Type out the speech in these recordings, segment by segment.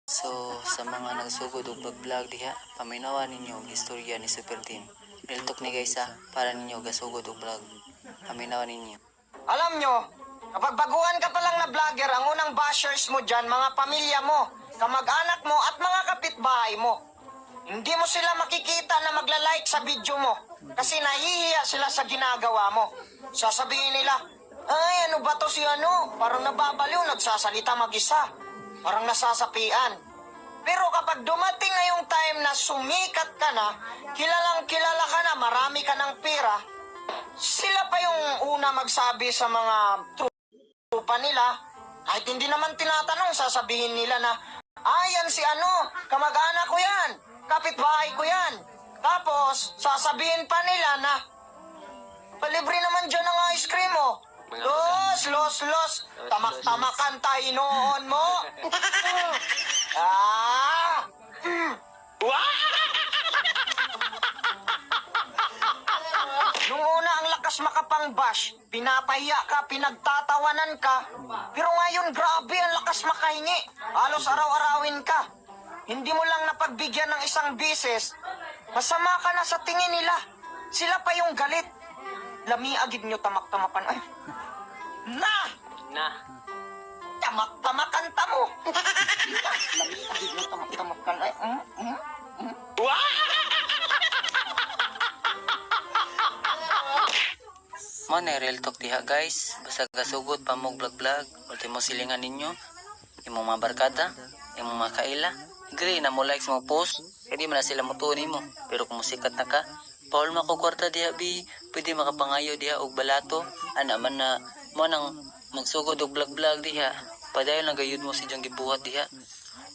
So, sa mga nagsugod og vlog diha, paminawan ninyo og istorya ni Super Team. Real talk ni guys ha, para ninyo gasugod og vlog. Paminawan ninyo. Alam nyo, kapag baguhan ka pa lang na vlogger, ang unang bashers mo dyan, mga pamilya mo, kamag-anak mo, at mga kapitbahay mo. Hindi mo sila makikita na magla-like sa video mo kasi nahihiya sila sa ginagawa mo. Sasabihin nila, ay ano ba to si ano? Parang nababaliw, nagsasalita mag-isa. Parang nasasapian. Pero kapag dumating na yung time na sumikat ka na, kilalang kilala ka na, marami ka ng pera, sila pa yung una magsabi sa mga trupa nila, kahit hindi naman tinatanong, sasabihin nila na, yan si ano, kamag-anak ko yan, kapitbahay ko yan. Tapos, sasabihin pa nila na, palibre naman dyan ng ice cream mo. Los, tamak-tamakan tayo noon mo. Nung una ang lakas makapang-bash, pinapahiya ka, pinagtatawanan ka. Pero ngayon, grabe ang lakas makahingi. Halos araw-arawin ka. Hindi mo lang napagbigyan ng isang bises, masama ka na sa tingin nila. Sila pa yung galit. Lamiagid nyo tamak-tamakan. Ay, na! Tamak-tamakan ta mo. Lamiagid nyo tamak-tamakan. Ay, Mo na real talk diha guys. Basta gasugod pa mo vlog. Ultimo silingan ninyo. Imong mga barkada, imong mga kaila. Agree na mo like sa mga post. Hindi man na sila mutuon mo. Pero kung musikat na ka, Paul makukwarta diha bi, pwede makapangayo diha og balato. Ana man na mo nang magsugod og vlog diha. Padayon lang gayud mo si jang gibuhat diha.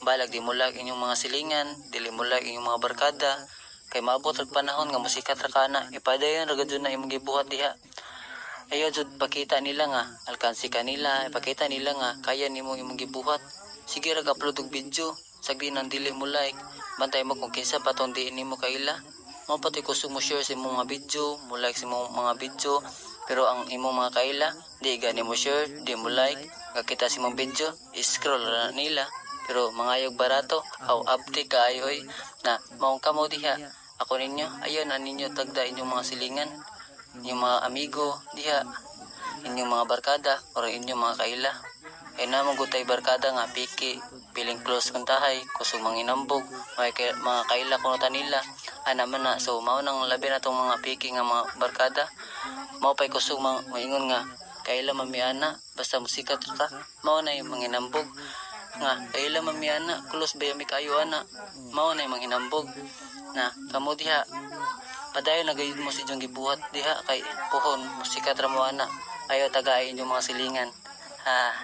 Balag di mo like inyong mga silingan, dili mo like inyong mga barkada. Kay maabot og panahon nga musikat ra kana, ipadayon ra gud na imong gibuhat diha. Ayo jud pakita nila nga alkansi kanila, ipakita nila nga kaya nimo imong gibuhat. Sige ra upload og video, sagdi nang dili mo like, bantay mo kung kinsa pa tong di nimo kaila. Mo pati kusog mo share sa imong mga video, mo like sa imong mga video, pero ang imong mga kaila di gani mo share, di mo like, kakita sa imong video, scroll ra nila. Pero mangayog barato, how update kaayo na maong kamo diha. Ako ninyo, ayon na ninyo tagda inyong mga silingan, inyong mga amigo diha, inyong mga barkada o inyong mga kaila. Ay namang gutay barkada nga piki, piling close kung tahay, kusog manginambog, mga kaila kuno nila. Naman na, so mao nang labi na tong mga piki nga mga barkada. Mao pay kusog maingon nga kaila mamiana, basta musikat ka, mao na yung manginambog. Nga kaila mamiana, close ba yung kayo ana, mao na yung manginambog. Na kamo diha padayon nagayud mo si jong gibuhat diha kay puhon musikat ra mo ana, ayo tagay inyong mga silingan ha.